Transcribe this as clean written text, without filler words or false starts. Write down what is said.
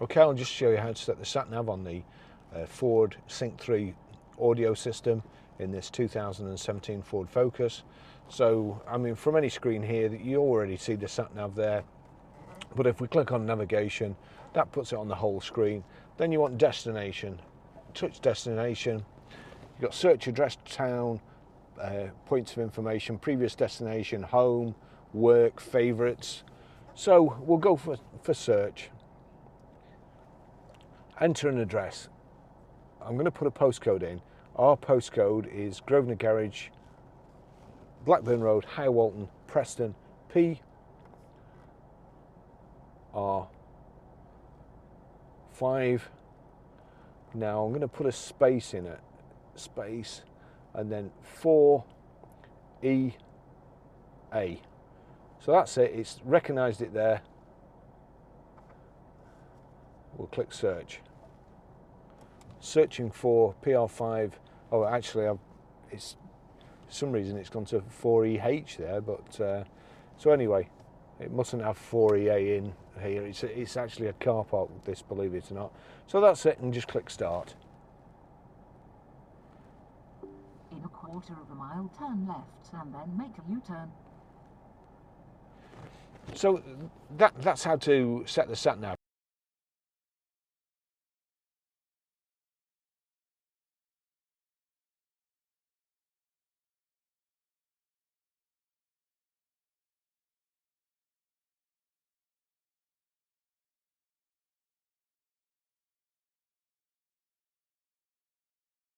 Okay, I'll just show you how to set the sat nav on the Ford Sync 3 audio system in this 2017 Ford Focus. So, I mean, from any screen here, that you already see the sat nav there. But if we click on navigation, that puts it on the whole screen. Then you want destination. Touch destination. You've got search address, town, points of information, previous destination, home, work, favorites. So we'll go for search. Enter an address. I'm going to put a postcode in. Our postcode is Grosvenor Garage, Blackburn Road, High Walton, Preston, PR5. Now I'm going to put a space in it, space, and then 4EA. So that's it, it's recognised it there. We'll click search. Searching for PR5. Oh, actually, it's for some reason it's gone to 4EH there, but so anyway, it mustn't have 4EA in here. It's actually a car park, this, believe it or not. So that's it, and just click start. In a quarter of a mile, turn left and then make a U-turn. So that's how to set the sat nav.